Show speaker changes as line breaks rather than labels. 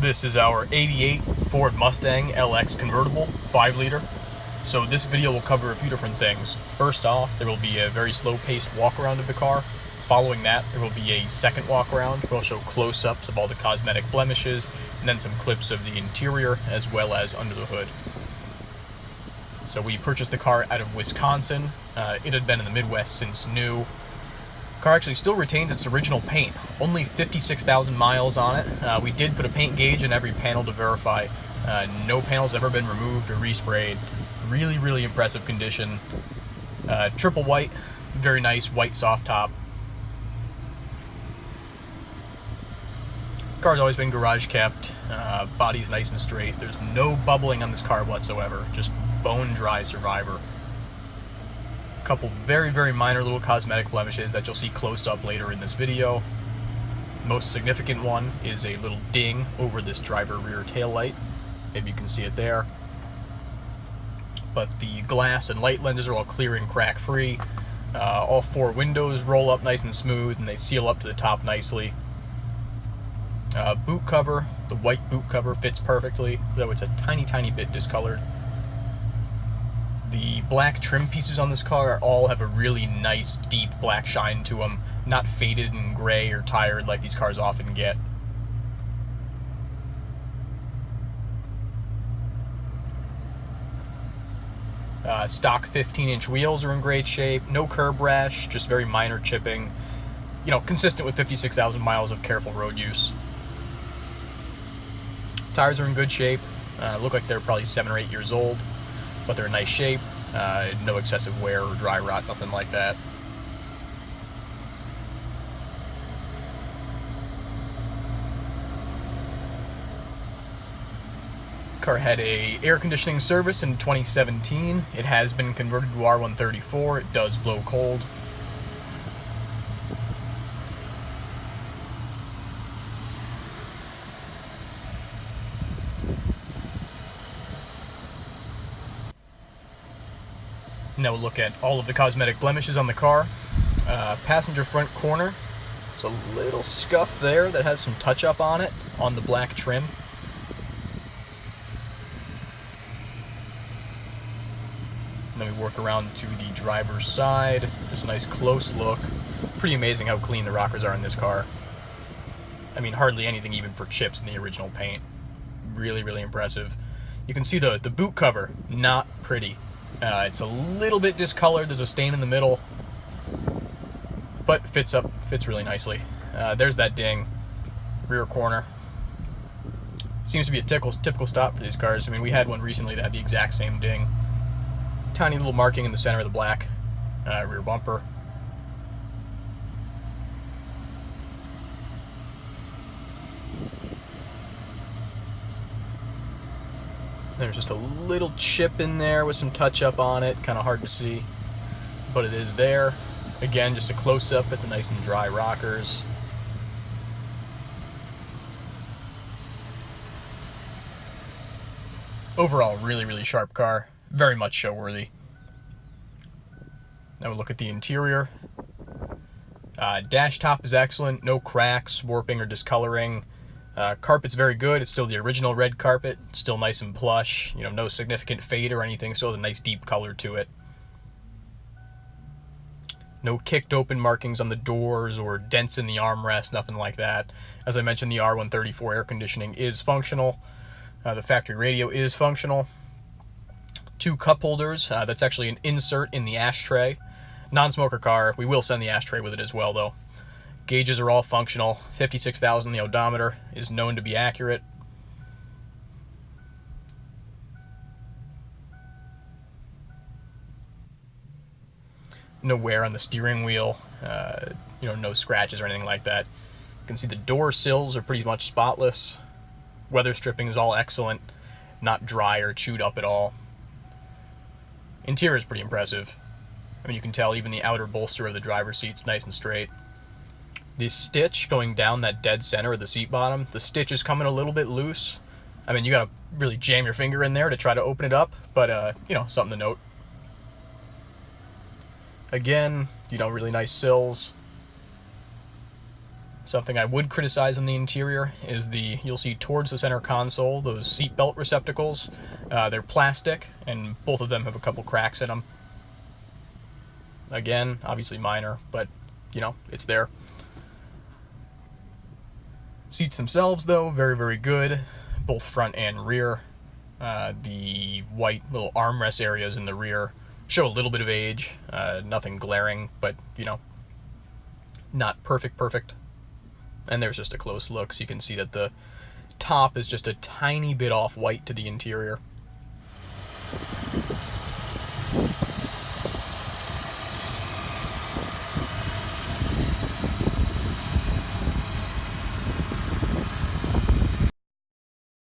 This is our 88 Ford Mustang LX Convertible, 5-liter. So this video will cover a few different things. First off, there will be a very slow-paced walk-around of the car. Following that, there will be a second walk-around. We'll show close-ups of all the cosmetic blemishes, and then some clips of the interior, as well as under the hood. So we purchased the car out of Wisconsin. It had been in the Midwest since new. The car actually still retains its original paint, only 56,000 miles on it. We did put a paint gauge in every panel to verify. No panels ever been removed or resprayed. Really impressive condition. Triple white, very nice white soft top. Car's always been garage kept. Body's nice and straight. There's no bubbling on this car whatsoever. Just bone dry Survivor. Couple very minor little cosmetic blemishes that you'll see close up later in this video. Most significant one is a little ding over this driver rear tail light. Maybe you can see it there. But the glass and light lenses are all clear and crack free. All four windows roll up nice and smooth, and they seal up to the top nicely. Boot cover, the white boot cover fits perfectly, though it's a tiny bit discolored. The black trim pieces on this car all have a really nice deep black shine to them, not faded and gray or tired like these cars often get. Stock 15-inch wheels are in great shape, no curb rash, just very minor chipping, consistent with 56,000 miles of careful road use. Tires are in good shape, look like they're probably 7 or 8 years old, but they're in nice shape, no excessive wear or dry rot, nothing like that. Car had a air conditioning service in 2017. It has been converted to R134. It does blow cold. Now we'll look at all of the cosmetic blemishes on the car. Passenger front corner, there's a little scuff there that has some touch-up on it, on the black trim. And then we work around to the driver's side. Just a nice close look. Pretty amazing how clean the rockers are in this car. I mean, hardly anything even for chips in the original paint. Really impressive. You can see the boot cover, not pretty. It's a little bit discolored. There's a stain in the middle, but fits really nicely. There's that ding, rear corner. Seems to be a typical stop for these cars. I mean, we had one recently that had the exact same ding. Tiny little marking in the center of the black rear bumper. There's just a little chip in there with some touch-up on it, kind of hard to see, but it is there. Again, just a close-up at the nice and dry rockers. Overall, really sharp car, very much show-worthy. Now we'll look at the interior. Dash top is excellent, no cracks, warping, or discoloring. Carpet's very good. It's still the original red carpet, still nice and plush, no significant fade or anything, still has a nice deep color to it. No kicked open markings on the doors or dents in the armrest, nothing like that. As I mentioned, the R134 air conditioning is functional. The factory radio is functional. 2 cup holders, that's actually an insert in the ashtray. Non-smoker car, we will send the ashtray with it as well though. Gauges are all functional. 56,000 on the odometer is known to be accurate. No wear on the steering wheel. No scratches or anything like that. You can see the door sills are pretty much spotless. Weather stripping is all excellent. Not dry or chewed up at all. Interior is pretty impressive. I mean, you can tell even the outer bolster of the driver's seat's nice and straight. The stitch going down that dead center of the seat bottom, the stitch is coming a little bit loose. I mean, you gotta really jam your finger in there to try to open it up, but something to note. Again, really nice sills. Something I would criticize in the interior is you'll see towards the center console, those seat belt receptacles. They're plastic, and both of them have a couple cracks in them. Again, obviously minor, but, you know, it's there. Seats themselves, though, very, very good, both front and rear. The white little armrest areas in the rear show a little bit of age, nothing glaring, but, you know, not perfect. And there's just a close look, so you can see that the top is just a tiny bit off white to the interior.